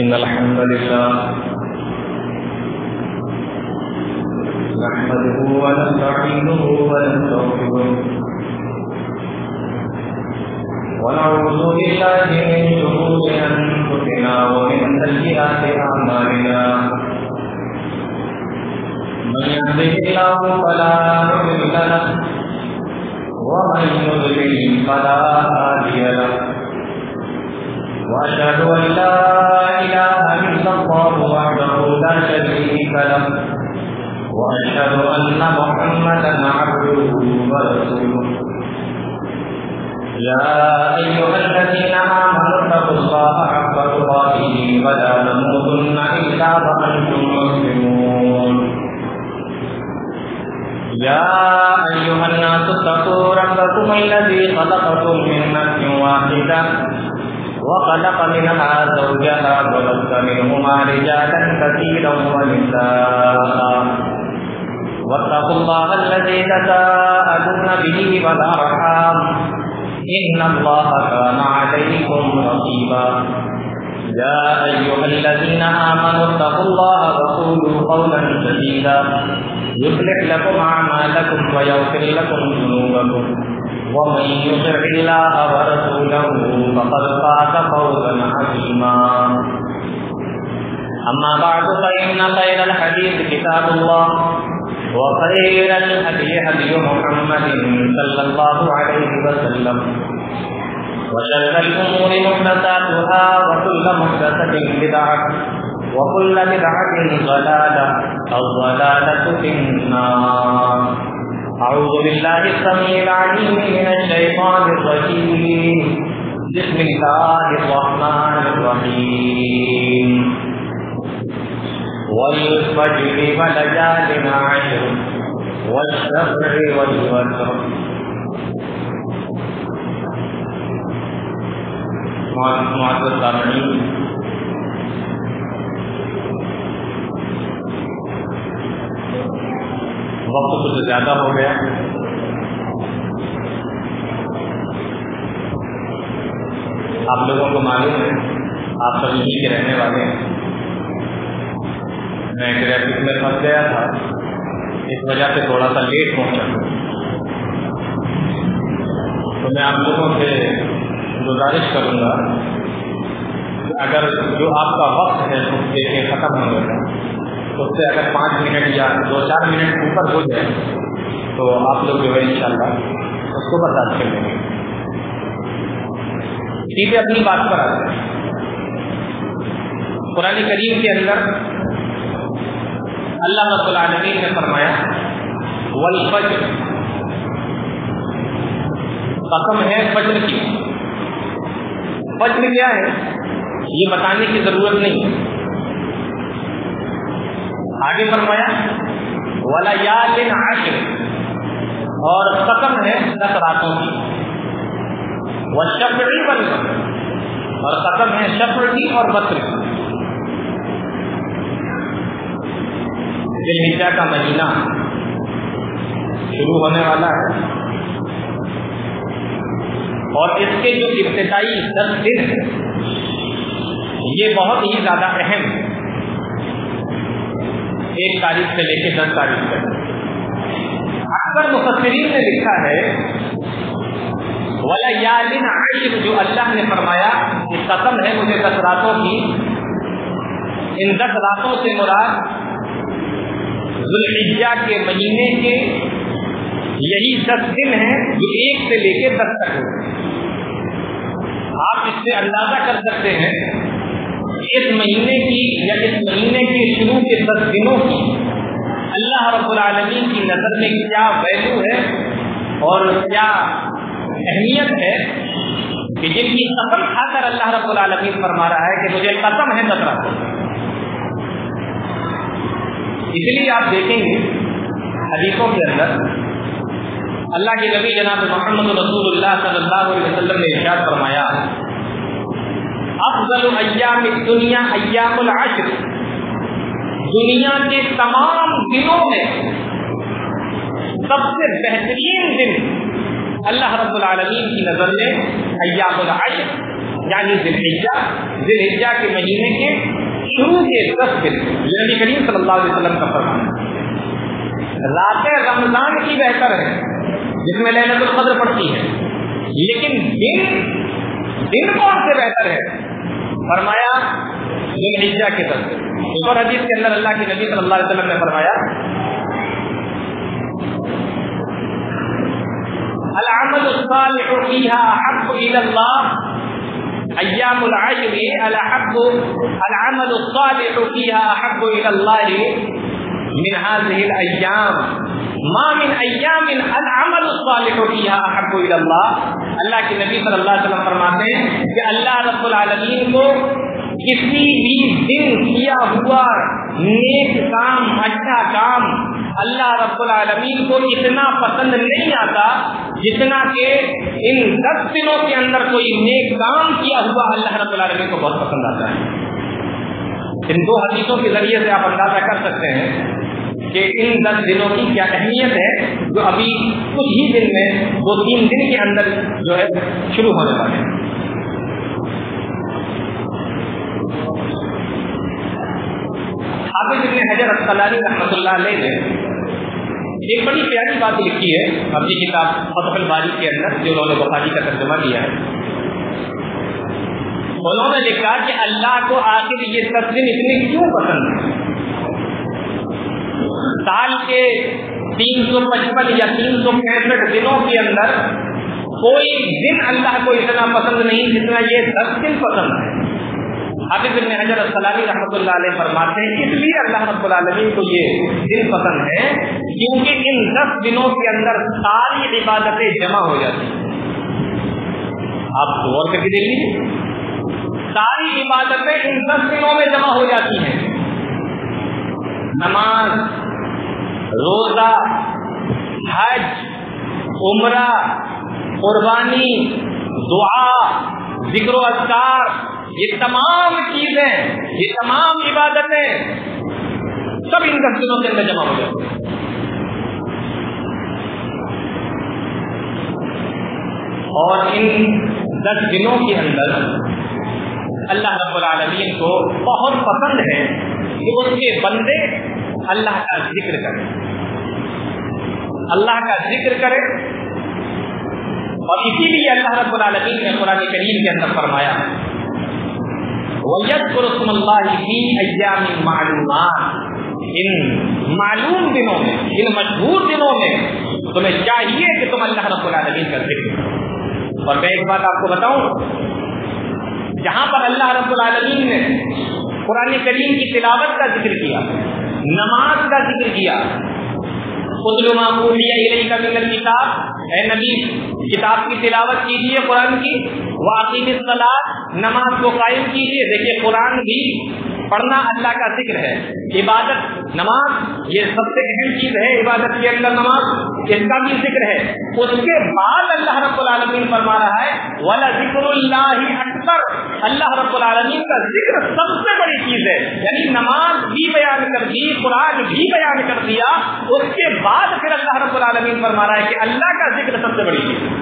إن الحمد لله نحمده ونستعينه ونستغفره ونعوذ بالله من شرور أنفسنا ومن سيئات أعمالنا من يهده الله فلا مضل له ومن يضلل فلا هادي له وأشهد أن لا إله إلا الله وحده لا شريك له وأشهد أن محمدا عبده ورسوله يا أيها الذين آمنوا اتقوا الله حق تقاته ولا تموتن إلا وأنتم مسلمون يا أيها الناس اتقوا ربكم الذي خلقكم من نفس واحدة وخلق منها زوجها وبث منهما رجالا كثيرا ونساء واتقوا الله الذي تساءلون به والأرحام إن الله كان عليكم رقيبا يا أيها الذين آمنوا اتقوا الله وقولوا قولا سديدا يصلح لكم أعمالكم ويغفر لكم ذنوبكم ومن يطع الله ورسوله فقد فاز فوزا عظيما أما بعد فإن خير الحديث كتاب الله وخير الهدي هدي محمد صلى الله عليه وسلم وشر الأمور محدثاتها وكل محدثة بدعة وكل بدعة ضلالة الضلالة في النار أعوذ بالله السميع العليم من الشيطان الرجيم بسم الله الرحمن الرحيم والفجر وليال عشر والشفع والوتر معزز سامعین، وقت کچھ زیادہ ہو گیا، آپ لوگوں کو معلوم ہے، آپ سب یہیں کے رہنے والے ہیں۔ میں ٹریفک میں پھنس گیا تھا، اس وجہ سے تھوڑا سا لیٹ پہنچا، تو میں آپ لوگوں سے گزارش کروں گا کہ اگر جو آپ کا وقت ہے اس کے ختم ہو گیا اس سے اگر 5 منٹ یا 2-4 منٹ اوپر ہو جائے تو آپ لوگ جو ہے انشاءاللہ اس کو برداشت کر لیں گے۔ سیدھے اپنی بات پر آتے ہیں۔ قرآن کریم کے اندر اللہ رب العالمین نے فرمایا والفجر، قسم ہے فجر کی۔ فجر کیا ہے یہ بتانے کی ضرورت نہیں، آگے فرمایا وَلَيَالٍ عَشْرٍ، اور قسم ہے 10 راتوں کی، وَالشَّفْعِ وَالْوَتْرِ، اور قسم ہے شفع کی اور وتر کی۔ ذوالحجہ کا مہینہ شروع ہونے والا ہے اور اس کے جو ابتدائی 10 دن ہیں یہ بہت ہی زیادہ اہم، 1 تاریخ سے لے کے 10 تاریخ تک۔ اکثر مفسرین نے لکھا ہے وَلَيَالٍ عَشْرٍ، جو اللہ نے فرمایا کہ قسم ہے مجھے 10 راتوں کی، ان 10 راتوں سے مراد ذوالحجہ کے مہینے کے یہی 10 دن ہیں جو 1 سے لے کے 10 تک ہوتے ہیں۔ آپ اس سے اندازہ کر سکتے ہیں کہ اس مہینے کی یا اس مہینے کے شروع کے 10 دنوں کی اللہ رب العالمین کی نظر میں کیا ویلیو ہے اور کیا اہمیت ہے کہ جن کی قسم کھا کر اللہ رب العالمین فرما رہا ہے کہ مجھے قسم ہے 10 راتوں کی۔ اس لیے آپ دیکھیں گے حدیثوں کے اندر اللہ کے نبی جناب محمد رسول اللہ صلی اللہ علیہ وسلم نے ارشاد فرمایا افضل ایام الدنیا ایام العشر، دنیا کے تمام دنوں میں سب سے بہترین دن اللہ رب العالمین کی نظر میں ایام العشر یعنی ذی الحجہ کے مہینے کے شروع کے 10 دن، یہ نبی کریم صلی اللہ علیہ وسلم کا فرمان ہے۔ راتیں رمضان کی بہتر ہے جس میں لیلۃ القدر پڑتی ہے، لیکن دن کون سے بہتر ہے؟ فرمایا ذی الحجہ کے 10 دن۔ ایک اور حدیث کے اندر اللہ کے نبی صلی اللہ علیہ وسلم نے فرمایا العمل الصالح فيها احب الى الله ایام العشر العمل الصالح فيها احب الى الله من هذه الايام ما من ایام العمل الصالح فيها احب الى الله۔ اللہ کے نبی صلی اللہ علیہ وسلم فرماتے ہیں کہ اللہ رب العالمین کو کسی بھی دن کیا ہوا نیک کام، اچھا کام اللہ رب العالمین کو اتنا پسند نہیں آتا جتنا کہ ان 10 دنوں کے اندر کوئی نیک کام کیا ہوا اللہ رب العالمین کو بہت پسند آتا ہے۔ ان 2 حدیثوں کے ذریعے سے آپ اندازہ کر سکتے ہیں کہ ان 10 دنوں کی کیا اہمیت ہے جو ابھی کچھ ہی دن میں 2-3 دن کے اندر جو ہے شروع ہونے والے ہیں۔ حافظ ابن حجر اسقلانی رحمۃ اللہ علیہ نے ایک بڑی پیاری بات لکھی ہے اپنی کتاب فتح الباری کے اندر، جو انہوں نے بخاری کا ترجمہ کیا ہے۔ انہوں نے لکھا کہ اللہ کو آخر یہ 10 دن اتنے کیوں پسند ہیں؟ سال کے 355 یا 365 دنوں کے اندر کوئی دن اللہ کو اتنا پسند نہیں جتنا یہ 10 دن پسند ہے۔ حافظ ابن حجر اسقلانی رحمۃ اللہ علیہ فرماتے ہیں اس لیے اللہ رب العالمین کو یہ دن پسند ہے کیونکہ ان 10 دنوں کے اندر ساری عبادتیں جمع ہو جاتی ہیں۔ آپ غور کر کے دیکھ لیجیے، ساری عبادتیں ان 10 دنوں میں جمع ہو جاتی ہیں۔ نماز، روزہ، حج، عمرہ، قربانی، دعا، ذکر و اذکار، یہ تمام چیزیں، یہ تمام عبادتیں سب ان 10 دنوں کے اندر جمع ہو جاتی ہیں۔ اور ان 10 دنوں کے اندر اللہ رب العالمین کو بہت پسند ہے کہ اس کے بندے اللہ کا ذکر کریں، اللہ کا ذکر کریں۔ اور اسی لیے اللہ رب العالمین نے قرآن کریم کے اندر فرمایا وَيَذْكُرُ اسْمَ اللَّهِ فِي أَيَّامٍ مَّعْلُومَاتٍ، ان معلوم دنوں میں، ان مشہور دنوں میں تمہیں چاہیے کہ تم اللہ رب العالمین کا ذکر کرو۔ اور میں ایک بات آپ کو بتاؤں، جہاں پر اللہ رب العالمین نے قرآن کریم کی تلاوت کا ذکر کیا، نماز کا ذکر کیا، اُتْلُ مَا أُوحِيَ إِلَيْكَ مِنَ الْكِتَابِ، اے نبی کتاب کی تلاوت کیجیے قرآن کی، وَأَقِیمِ الصَّلَاةَ، نماز کو قائم کیجیے۔ دیکھیے قرآن بھی پڑھنا اللہ کا ذکر ہے، عبادت نماز یہ سب سے اہم چیز ہے، عبادت کے اندر نماز اس کا بھی ذکر ہے۔ اس کے بعد اللہ رب العالمین فرما رہا ہے وَلَذِكْرُ اللَّهِ أَكْبَرُ، اللہ رب العالمین کا ذکر سب سے بڑی چیز ہے۔ یعنی نماز بھی بیان کر دی، قرآن بھی بیان کر دیا، اس کے بعد پھر اللہ رب العالمین فرما رہا ہے کہ اللہ کا ذکر سب سے بڑی چیز ہے۔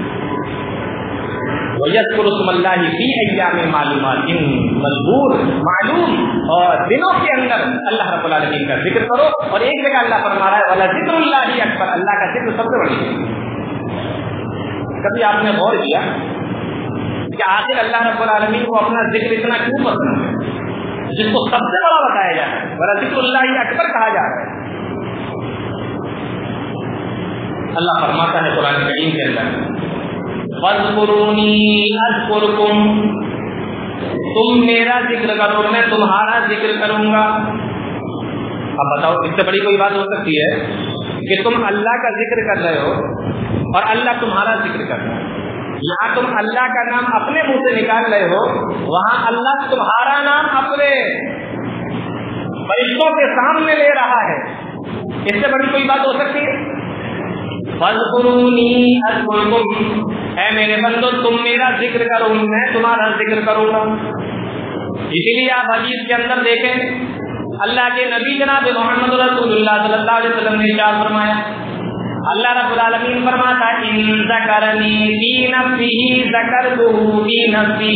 وَيَذْكُرُ اسْمَ اللَّهِ فِي أَيَّامٍ مَّعْلُومَاتٍ، ان مذکور معلوم اور دنوں کے اندر اللہ رب العالمین کا ذکر کرو۔ اور ایک جگہ اللہ فرما رہا ہے وَلَذِكْرُ اللَّهِ أَكْبَرُ، اللہ کا ذکر سب سے بڑی چیز۔ کبھی آپ نے غور کیا کہ آخر اللہ رب العالمین کو اپنا ذکر اتنا کیوں پسند ہے جس کو سب سے بڑا بتایا جا رہا ہے، وَلَذِكْرُ اللَّهِ أَكْبَرُ کہا جا رہا ہے؟ اللہ فرماتا ہے قرآن کریم کے اندر فَاذْكُرُونِي أَذْكُرْكُمْ، تم میرا ذکر کرو میں تمہارا ذکر کروں گا۔ اب بتاؤ اس سے بڑی کوئی بات ہو سکتی ہے کہ تم اللہ کا ذکر کر رہے ہو اور اللہ تمہارا ذکر کر رہا ہے؟ یہاں تم اللہ کا نام اپنے منہ سے نکال رہے ہو، وہاں اللہ تمہارا نام اپنے فرشتوں کے سامنے لے رہا ہے۔ اس سے بڑی کوئی بات ہو سکتی ہے؟ فَاذْكُرُونِي أَذْكُرْكُمْ، اے میرے بندو تم میرا ذکر کرو میں تمہارا ذکر کروں گا۔ اسی لیے آپ حدیث کے اندر دیکھیں اللہ کے نبی جناب محمد رسول اللہ صلی اللہ علیہ وسلم نے ارشاد فرمایا اللہ رب العالمین فرماتا ہے ان ذکرنی فی نفسہ ذکرتہ فی نفسہ،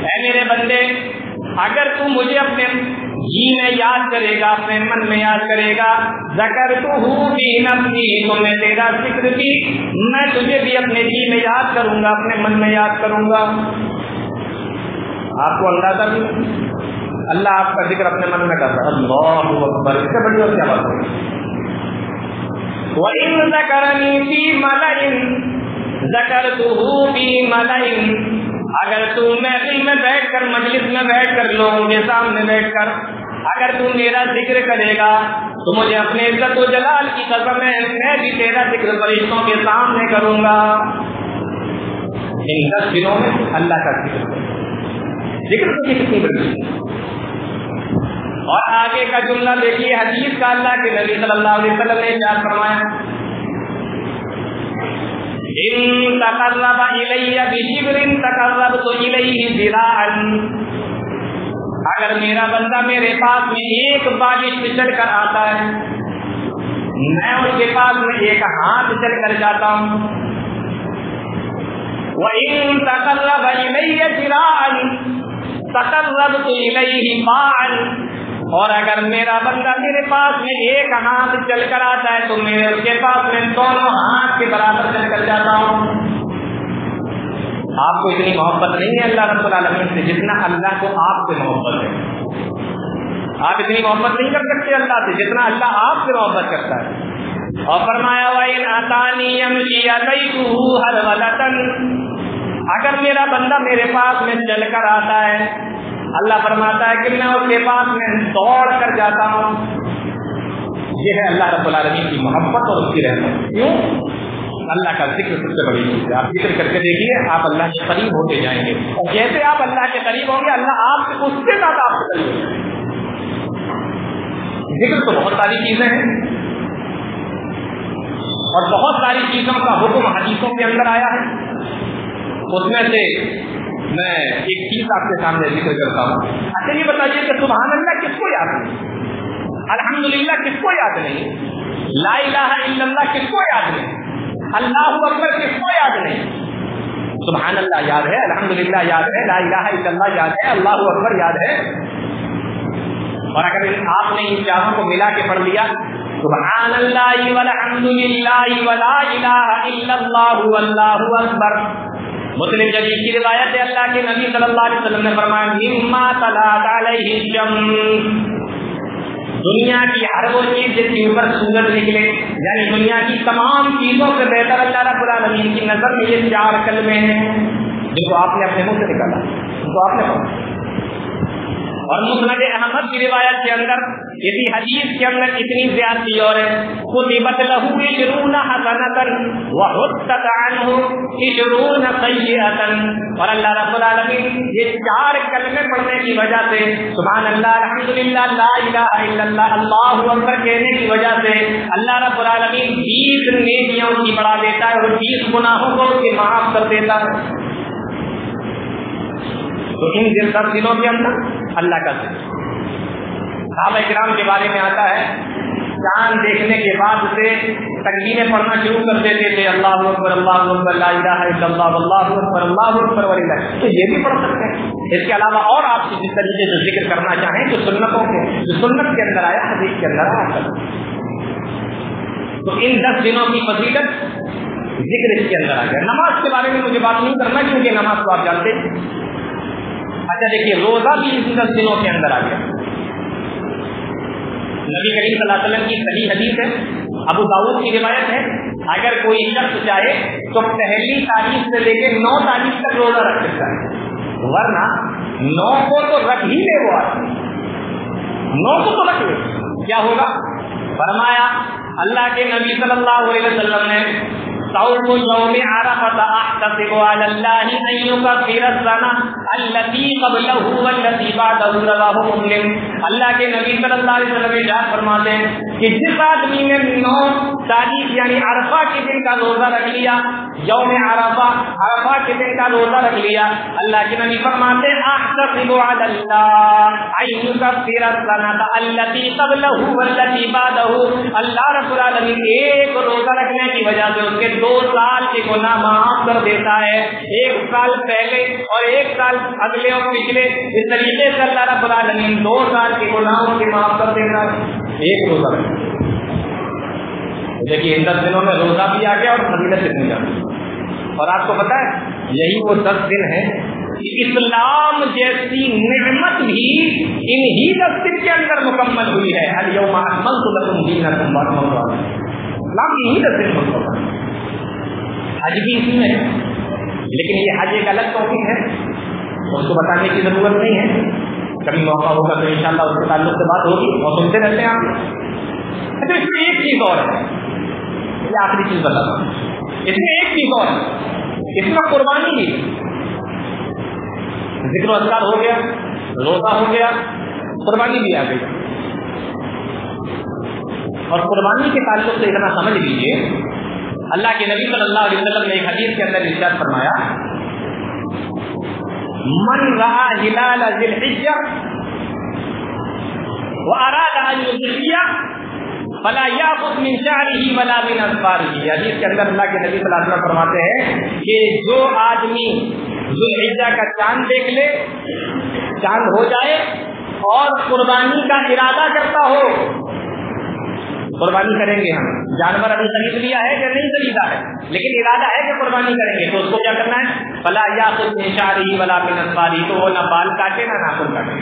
اے میرے بندے اگر تو مجھے اپنے جی میں یاد کرے گا، اپنے من میں یاد کرے گا، ذکرتہ فی نفسی، تو میں تیرا ذکر بھی میں تجھے بھی اپنے جی میں یاد کروں گا، اپنے من میں یاد کروں گا۔ آپ کو اندازہ بھی اللہ آپ کا ذکر اپنے من میں کر رہا ہے، اللہ اکبر، اس سے بڑی اور کیا بات ہے؟ وَإِن ذَكَرَنِي فِي مَلَئٍ ذَكَرْتُهُ فِي مَلَئٍ، اگر تو محفل میں بیٹھ کر، مجلس میں بیٹھ کر، لوگوں کے سامنے بیٹھ کر اگر تو میرا ذکر کرے گا تو مجھے اپنے عزت و جلال کی قسم ہے میں بھی تیرا ذکر فرشتوں کے سامنے کروں گا۔ ان 10 دنوں میں اللہ کا ذکر تو کتنی بڑی ہے۔ اور آگے کا جملہ دیکھیے حدیث کا، اللہ کے نبی صلی اللہ علیہ وسلم نے کیا فرمایا، ان تقرب الی بشبر تقربت الیہ ذراعا، اگر میرا بندہ میرے پاس میں ایک بالش پہ چل کر آتا ہے، میں اس کے پاس میں ایک ہاتھ چل کر جاتا ہوں، وَإِن تَقَرَّبَ إِلَيَّ ذِرَاعًا تَقَرَّبْتُ إِلَيْهِ بَاعًا، اور اگر میرا بندہ میرے پاس میں ایک ہاتھ چل کر آتا ہے تو میں اس کے پاس میں دونوں ہاتھ کے برابر چل کر جاتا ہوں۔ آپ کو اتنی محبت نہیں ہے اللہ رب العالمین سے جتنا اللہ کو آپ سے محبت ہے۔ آپ اتنی محبت نہیں کر سکتے اللہ سے جتنا اللہ آپ سے محبت کرتا ہے۔ اور فرمایا وَإِنْ أَتَانِي يَمْشِي أَتَيْتُهُ هَرْوَلَةً، اگر میرا بندہ میرے پاس میں چل کر آتا ہے، اللہ فرماتا ہے کہ میں اس کے پاس میں دوڑ کر جاتا ہوں۔ یہ ہے اللہ رب العالمین کی محبت اور اس کی رحمت۔ کیوں؟ اللہ کا ذکر سب سے بڑی چیز ہے۔ آپ ذکر کر کے دیکھیے، آپ اللہ کے قریب ہوتے جائیں گے، اور جیسے آپ اللہ کے قریب ہوں گے اللہ آپ سے اس سے زیادہ آپ کے قریب ہوگا۔ ذکر تو بہت ساری چیزیں ہیں اور بہت ساری چیزوں کا حکم حدیثوں کے اندر آیا ہے، اس میں سے میں ایک چیز آپ کے سامنے ذکر کرتا ہوں۔ اچھا یہ بتائیے کہ سبحان اللہ کس کو یاد نہیں، الحمدللہ کس کو یاد نہیں، لا الہ الا اللہ کس کو یاد نہیں، اللہ اکبر کس کو یاد نہیں؟ سبحان اللہ یاد ہے، الحمدللہ یاد ہے، لا الہ الا اللہ یاد ہے، اللہ اکبر یاد ہے۔ اور اگر آپ نے ان چاروں کو ملا کے پڑھ لیا، سبحان اللہ والحمدللہ ولا الہ الا اللہ واللہ اکبر، مسلم شریف کی روایت ہے اللہ کے نبی صلی اللہ علیہ وسلم نے فرمایا مما طلعت علیہ الشمس، دنیا کی ہر وہ چیز جس کے اوپر سورج نکلے، یعنی دنیا کی تمام چیزوں سے بہتر اللہ رب العالمین کی نظر میں یہ 4 کلمے ہیں جن کو آپ نے اپنے منہ سے نکالا، جن کو آپ نے پڑھا۔ اور مسند احمد کی روایت کے اندر اسی حدیث کے اندر اتنی زیادتی اور ہے، کتبت لہ 20 حسنۃ وحطت عنہ 20 سیئۃ، اور اللہ رب العالمین یہ 4 کلمے پڑھنے کی وجہ سے، سبحان اللہ، الحمدللہ، لا الہ الا اللہ، اللہ اکبر کہنے کی وجہ سے اللہ رب العالمین 20 نیکیاں کی بڑھا دیتا ہے اور 20 گناہوں کو اس کے معاف کر دیتا ہے۔ تو ان 10 دنوں کے اندر اللہ کا ذکر، صحابہ کرام کے بارے میں آتا ہے چاند دیکھنے کے بعد سے تکبیریں پڑھنا شروع کر دیتے تھے، اللہ اکبر لا الہ الا اللہ واللہ اکبر وللہ، تو یہ بھی پڑھ سکتے ہیں۔ اس کے علاوہ اور آپ سے جس طریقے سے ذکر کرنا چاہیں تو سنتوں کے، جو سنت کے اندر آیا، حدیث کے اندر آیا۔ تو ان 10 دنوں کی فضیلت ذکر اس کے اندر آ گیا۔ نماز کے بارے میں مجھے بات نہیں کرنا کیونکہ نماز تو آپ جانتے ہیں۔ اچھا دیکھیے، روزہ بھی ان 10 دنوں کے اندر آ گیا۔ نبی کریم صلی اللہ علیہ وسلم کی صحیح حدیث ہے، ابو داؤد کی روایت ہے، اگر کوئی شخص چاہے تو پہلی تاریخ سے لے کے 9 تاریخ تک روزہ رکھ سکتا ہے، ورنہ 9 کو تو رکھ ہی لے، وہ 9 کو تو رکھ لے، کیا ہوگا؟ فرمایا اللہ کے نبی صلی اللہ علیہ وسلم نے صوم یوم عرفہ احتسب علی اللہ ان یکفر السنہ التی قبلہ والتی بعدہ، رواه مسلم۔ اللہ کے نبی صلی اللہ علیہ وسلم ارشاد فرماتے ہیں کہ جس آدمی نے 9 تاریخ یعنی عرفہ کے دن کا روزہ رکھ لیا، یوم عرفہ، عرفہ کے دن کا روزہ رکھ لیا، اللہ کے نبی فرماتے ہیں احتسب علی اللہ ان یکفر السنہ التی قبلہ والتی بعدہ، اللہ رب العالمین ایک روزہ رکھنے کی وجہ سے اس کے 2 سال کے گناہ معاف کر دیتا ہے، 1 سال پہلے اور 1 سال اگلے اور پچھلے، اس طریقے سے اللہ رب العالمین 2 سال کے گناہوں کے معاف کر دیتا ہے ایک روزہ رکھنے۔ دیکھیے ان 10 دنوں میں روزہ بھی آ گیا اور فضیلت اتنی جاتی، اور آپ کو پتا ہے یہی وہ 10 دن ہیں کہ اسلام جیسی نعمت بھی انہی 10 دن کے اندر مکمل ہوئی ہے۔ الیوم اکملت لکم دینکم واتممت علیکم، اسلام یہی 10 دن مکمل ہے۔ حج بھی اسی میں ہے، لیکن یہ حج ایک الگ توفیق ہے، اس کو بتانے کی ضرورت نہیں ہے، کبھی موقع ہوگا تو انشاءاللہ اس کے تعلق سے بات ہوگی، اور سنتے رہتے ہیں آپ۔ اچھا اس میں ایک چیز اور ہے، یہ آخری چیز بتا رہا ہوں، اس میں ایک چیز اور ہے، اس میں قربانی بھی، ذکر و اذکار ہو گیا، روزہ ہو گیا، قربانی بھی آ گئی۔ اور قربانی کے تعلق سے اتنا سمجھ لیجیے، اللہ کے نبی صلی اللہ علیہ وسلم نے ایک حدیث کے اندر ارشاد فرمایا، من رأى هلال ذی الحجہ واراد ان یضحی فلا یأخذ من شعره ولا من اظفارہ۔ حدیث کے اندر اللہ کے نبی صلی اللہ علیہ وسلم فرماتے ہیں کہ جو آدمی ذو الحجہ کا چاند دیکھ لے، چاند ہو جائے اور قربانی کا ارادہ کرتا ہو، قربانی کریں گے ہم، جانور ابھی خرید لیا ہے یا نہیں خریدا ہے لیکن ارادہ ہے کہ قربانی کریں گے، تو اس کو کیا کرنا ہے؟ فلا یأخذ من شعره ولا من اظفارہ، تو وہ نہ بال کاٹے نہ ناخن کاٹے۔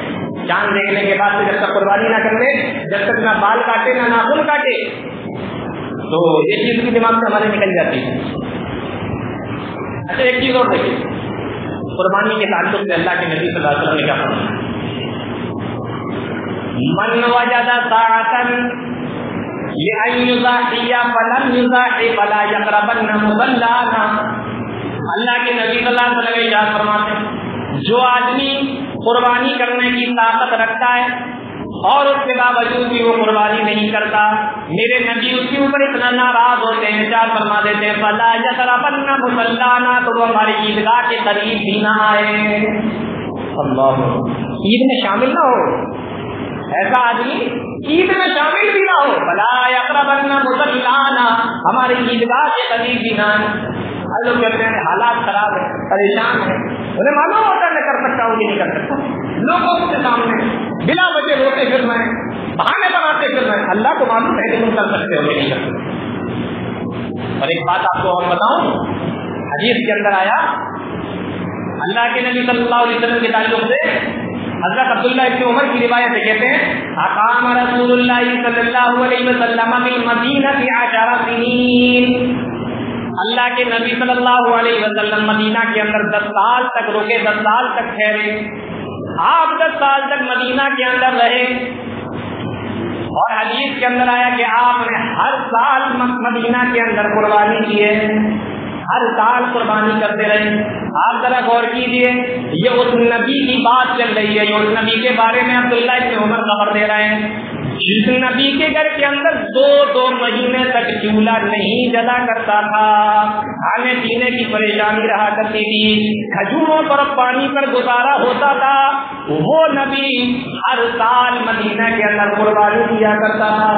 چاند دیکھنے کے بعد سے جب تک قربانی نہ کر لے، جب تک نہ بال کاٹے نہ ناخن کاٹے، تو یہ چیز بھی دماغ سے ہمارے نکل جاتی ہے۔ اچھا ایک چیز اور دیکھیے، قربانی کے تعلق سے اللہ کے نبی صلی اللہ علیہ وسلم نے کیا فرمایا، من وجد ساعة لأن یضحی فلم یضحی فلا یقربن مصلانا۔ اللہ کے نبی صلی اللہ علیہ وسلم ارشاد فرماتے ہیں جو آدمی قربانی کرنے کی طاقت رکھتا ہے اور اس کے باوجود بھی وہ قربانی نہیں کرتا، میرے نبی اس کے اوپر اتنا ناراض ہوتے ہیں، ارشاد فرما دیتے ہیں فلا یقربن مصلانا، تو وہ ہماری عیدگاہ کے قریب بھی نہ آئے۔ اللہ، عید میں شامل نہ ہو، ایسا آدمی عید میں شامل بھی نہ ہو، فلا یقربن مصلانا، ہماری عیدگاہ کے قریب بھی نہ آئے۔ لوگ کہتے ہیں حالات خراب ہے، پریشان ہے، انہیں معلوم ہوتا ہے میں کر سکتا ہوں کہ نہیں کر سکتا، لوگوں کے سامنے بلا وجہ روتے پھر میں، بہانے بناتے پھر میں، اللہ کو معلوم ہے کہ تم کر سکتے ہو کہ نہیں کر سکتے۔ اور ایک بات آپ کو اور بتاؤں، حدیث کے اندر آیا اللہ کے نبی صلی اللہ علیہ وسلم کے تعلق سے، حضرت عبداللہ ابن عمر کی روایت سے کہتے ہیں اقام رسول اللہ صلی اللہ علیہ وسلم بالمدینہ 10 سنین، اللہ کے نبی صلی اللہ علیہ وسلم مدینہ کے اندر 10 سال تک رکے، 10 سال تک ٹھہرے، آپ 10 سال تک مدینہ کے اندر رہے، اور حدیث کے اندر آیا کہ آپ نے ہر سال مدینہ کے اندر قربانی کی ہے، ہر سال قربانی کرتے رہے۔ آپ ذرا غور کیجئے، یہ اس نبی کی بات چل رہی ہے، یہ اس نبی کے بارے میں عبداللہ ابن عمر خبر دے رہے ہیں جس نبی کے گھر کے اندر 2 مہینے تک چولہا نہیں جلا کرتا تھا، کھانے پینے کی پریشانی رہا کرتی تھی، کھجوروں پر پانی پر گزارا ہوتا تھا، وہ نبی ہر سال مدینہ کے اندر قربانی کیا کرتا تھا۔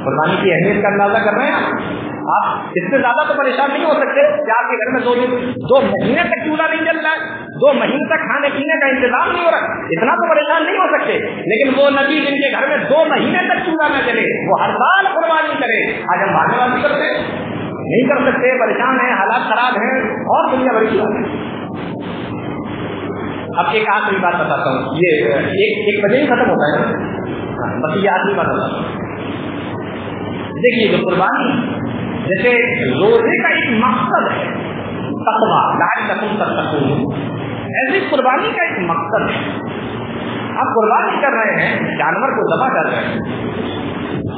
قربانی کی اہمیت کا اندازہ کر رہے ہیں آپ، اس سے زیادہ تو پریشان نہیں ہو سکتے کہ آپ کے گھر میں 2 مہینے تک چولہا نہیں جل رہا ہے، 2 مہینے تک کھانے پینے کا انتظام نہیں ہو رہا، اتنا تو پریشان نہیں ہو سکتے، لیکن وہ نبی جن کے گھر میں 2 مہینے تک چولہا نہ جلے وہ ہر سال قربانی کرے۔ آج ہم بھاگنے والی کرتے نہیں کر سکتے، پریشان ہیں، حالات خراب ہیں، اور دنیا بھر کی بات ہے۔ اب ایک آخری بات بتاتا ہوں، یہ ایک بجے ہی ختم ہوتا ہے نا، بس یہ آخری بات بتاتا ہوں۔ دیکھیے جو قربانی، جیسے روزے کا ایک مقصد ہے تقویٰ، لعلکم تتقون، ایسی قربانی کا ایک مقصد ہے۔ آپ قربانی کر رہے ہیں، جانور کو ذبح کر رہے ہیں،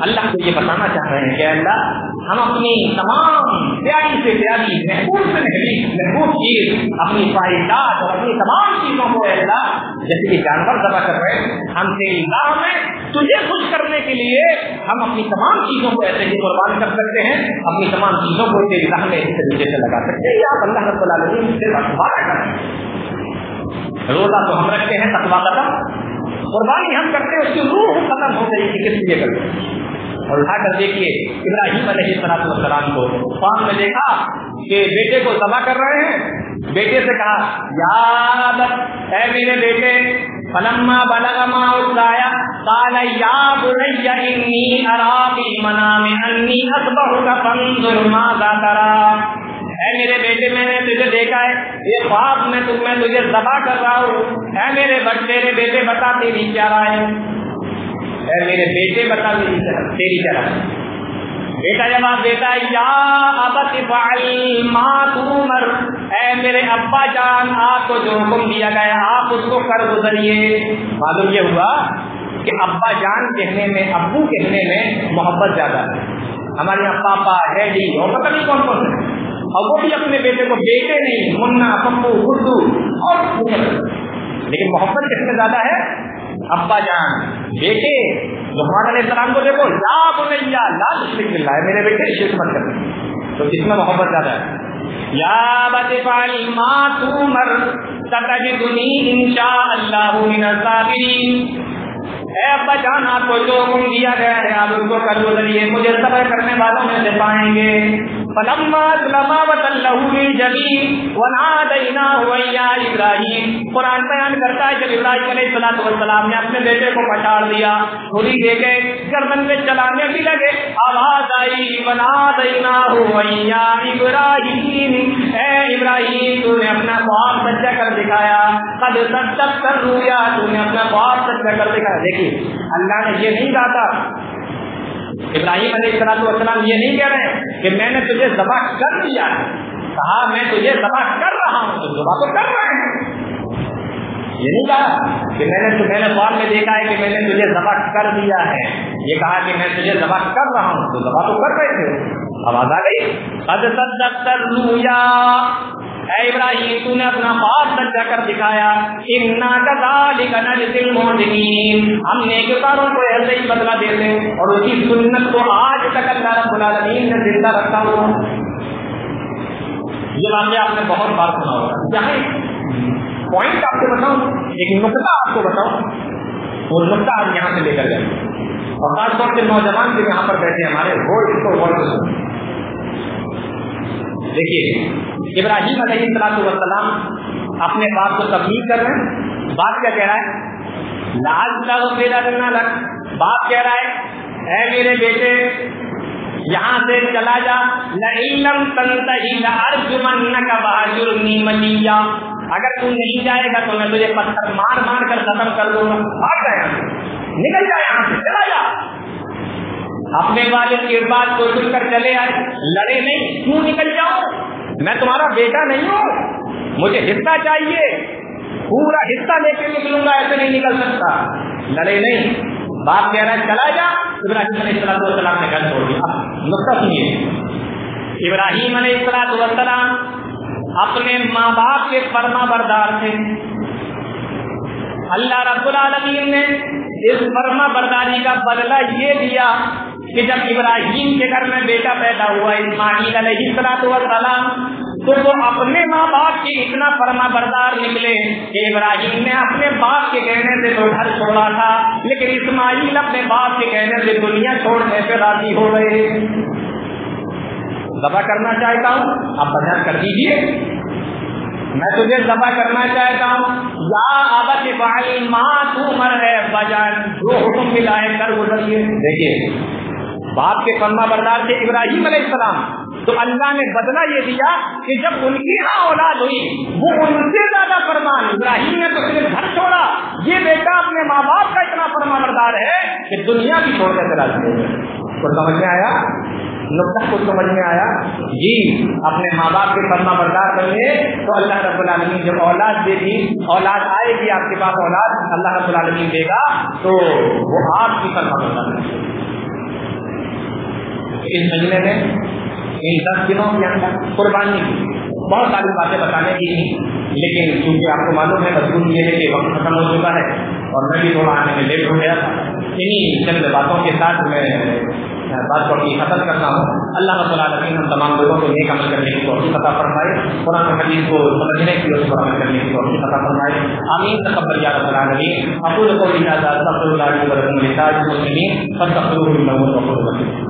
اللہ کو یہ بتانا چاہ رہے ہیں کہ اللہ ہم اپنی تمام پیاری سے پیاری محبوب سے محبوب چیز اپنی خواہشات اور اپنی تمام چیزوں کو اللہ جیسے کہ جانور ذبح کر رہے ہیں ہم تیری راہ میں تجھے خوش کرنے کے لیے ہم اپنی تمام چیزوں کو ایسے ہی قربان کر سکتے ہیں, اپنی تمام چیزوں کو تیری راہ میں اس طریقے سے لگا سکتے ہیں. یا آپ اللہ رب العالمین سے وعدہ کریں. روزہ تو ہم رکھتے ہیں, تقویٰ ختم, قربانی ہم کرتے ہیں اس کی روح ختم ہو گئی کہ کس لیے کرتے ہیں. اور اٹھا کر دیکھیے ابراہیم علیہ السلام کو خواب میں دیکھا کہ بیٹے کو ذبح کر رہے ہیں. بیٹے سے کہا یا ابت, اے میرے بیٹے, فلما بلغ معه السعي قال یا بني انی ارى في المنام انی اذبحك فانظر ماذا ترى. اے میرے بیٹے میں نے تجھے دیکھا ہے, یہ خواب میں تجھے ذبح کر رہا ہوں. اے میرے بیٹے بتا تیری کیا رائے ہے, اے میرے بیٹے بتا تیری کیا رائے ہے. بیٹا جواب دیتا ہے یا ابت فعل ما تؤمر, اے میرے ابا جان آپ کو جو حکم دیا گیا آپ اس کو کر گزریے. معلوم یہ ہوا کہ ابا جان کہنے میں, ابو کہنے میں محبت زیادہ ہے. ہمارے یہاں پاپا, ڈیڈی اور پتہ نہیں کون کون ہے, اور وہ بھی اپنے بیٹے کو بیٹے نہیں, منا, پپو, گڈو اور لیکن محبت کس میں زیادہ ہے, ابا جان. بیٹے لقمان علیہ السلام کو دیکھو, لا بنیا لا تشرک باللہ, میرے بیٹے شرک مت کر, تو کس میں محبت زیادہ ہے. یا ابت فعل ما تؤمر ستجدنی انشاء اللہ من الصابرین. اے ابا جان آپ کو جو حکم دیا گیا ہے آپ اس کو کر گزریے, مجھے صبر کرنے والوں میں سے پائیں گے. فلما اسلما وتلہ للجبین ونادیناہ یا ابراہیم. قرآن بیان کرتا ہے جب ابراہیم علیہ السلام نے اپنے بیٹے کو پچاڑ دیا, چھری دے کے گردن میں چلانے بھی لگے, آواز آئی ونادیناہ یا ابراہیم, اے ابراہیم تو نے اپنا خواب سچا کر دکھایا, قد صدقت الرؤیا, تو نے اپنا خواب سچا کر دکھایا. دیکھیے اللہ نے یہ نہیں کہا تھا, ابراہیم علیہ السلام یہ نہیں کہہ رہے کہ میں نے تجھے ذبح کر دیا ہے, کہا میں تجھے ذبح کر رہا ہوں, تو ذبح تو کر رہے ہیں. یہ نہیں کہا کہ میں نے خواب میں دیکھا ہے کہ میں نے تجھے ذبح کر دیا ہے, یہ کہا کہ میں تجھے ذبح کر رہا ہوں, تو ذبح تو کر رہے تھے. آواز آ گئی, قد صدقت الرؤیا, اے ابراہیم تو نے اپنا خواب سچا کر دکھایا. انا کذالک نجزی المحسنین, ہم نیکوکاروں کو ایسے ہی بدلہ دیتے ہیں, اور اس کی سنت کو آج تک اللہ رب العالمین نے زندہ رکھا ہوا. یہ واقعہ آپ نے بہت بار سنا ہوگا. یہاں پوائنٹ آپ کو بتاؤں, ایک نقطہ آپ کو بتاؤں, وہ نقطہ آپ یہاں سے لے کر جائیں, اور خاص طور سے نوجوان جو یہاں پر بیٹھے ہمارے وہ اس کو غور سے سنیں. دیکھیے ابراہیم علیہ السلام اپنے باپ کو تبلیغ کر رہے ہیں. باپ کیا کہہ رہا ہے, لعلک لک, باپ کہہ رہا ہے اے میرے بیٹے یہاں سے چلا جا, لئن لم تنتہی لارجمنک وہجرنی ملیا, اگر تو نہیں جائے گا تو میں تجھے پتھر مار مار کر ختم کر دوں گا. بھاگ جائے, نکل جائے یہاں سے, چلا جا. اپنے والد کی بات کو سن کر چلے آئے, لڑے نہیں. کیوں نکل جاؤں, میں تمہارا بیٹا نہیں ہوں, مجھے حصہ چاہیے, پورا حصہ لے کے نکلوں گا, ایسے نہیں نکل سکتا. لڑے نہیں. باپ کہہ رہا ہے چلا جا. ابراہیم علیہ السلام نے گھر چھوڑ دیا. نقطہ سنیے, ابراہیم علیہ السلام اپنے ماں باپ کے فرما بردار تھے. اللہ رب العالمین نے اس فرما برداری کا بدلہ یہ دیا کہ جب ابراہیم کے گھر میں بیٹا پیدا ہوا اسماعیل علیہ السلام, تو وہ اپنے ماں باپ کی اتنا فرما بردار نکلے کہ ابراہیم نے اپنے باپ کے کہنے سے تو گھر چھوڑا تھا, لیکن اسماعیل اپنے باپ کے کہنے سے دنیا چھوڑنے پہ راضی ہو گئے. ذبح کرنا چاہتا ہوں, آپ بیان کر دیجیے, میں تجھے ذبح کرنا چاہتا ہوں. یا ابت فعل ما تؤمر, ہے بجان جو حکم ملا ہے کر گزریے. دیکھیے باپ کے فرما بردار تھے ابراہیم علیہ السلام, تو اللہ نے بدلہ یہ دیا کہ جب ان کی اولاد ہوئی وہ ان سے زیادہ فرمان. ابراہیم نے تو صرف گھر چھوڑا, یہ بیٹا اپنے ماں باپ کا اتنا فرما بردار ہے کہ دنیا بھی چھوڑ کر چلا جائے. کو سمجھ میں آیا, نقطہ کو سمجھ میں آیا جی. اپنے ماں باپ کے فرما بردار بنیے تو اللہ رب العالمین جب اولاد دے گی, اولاد آئے گی آپ کے پاس, اولاد اللہ رب العالمین دے گا تو وہ آپ کی فرما بردار ہے. اس مہینے میں ان 10 دنوں کے اندر قربانی کی بہت ساری باتیں بتانے کی تھی، لیکن چونکہ آپ کو معلوم ہے مضمون یہ ہے کہ وقت ختم ہو چکا ہے اور میں بھی تھوڑا آنے میں لیٹ ہو گیا تھا، انہیں چند باتوں کے ساتھ میں بات کو اپنی ختم کرتا ہوں۔ اللہ رب العالمین ہم تمام لوگوں کو نیک عمل کرنے کی توفیق عطا فرمائے، قرآن حدیث کو سمجھنے کی اور اس پر عمل کرنے کی توفیق عطا فرمائے، آمین تقبل یا رب العالمین۔ اقول قولی ھذا استغفر اللہ لي ولکم ولسائر المسلمین فاستغفروہ انہ هو الغفور الرحیم۔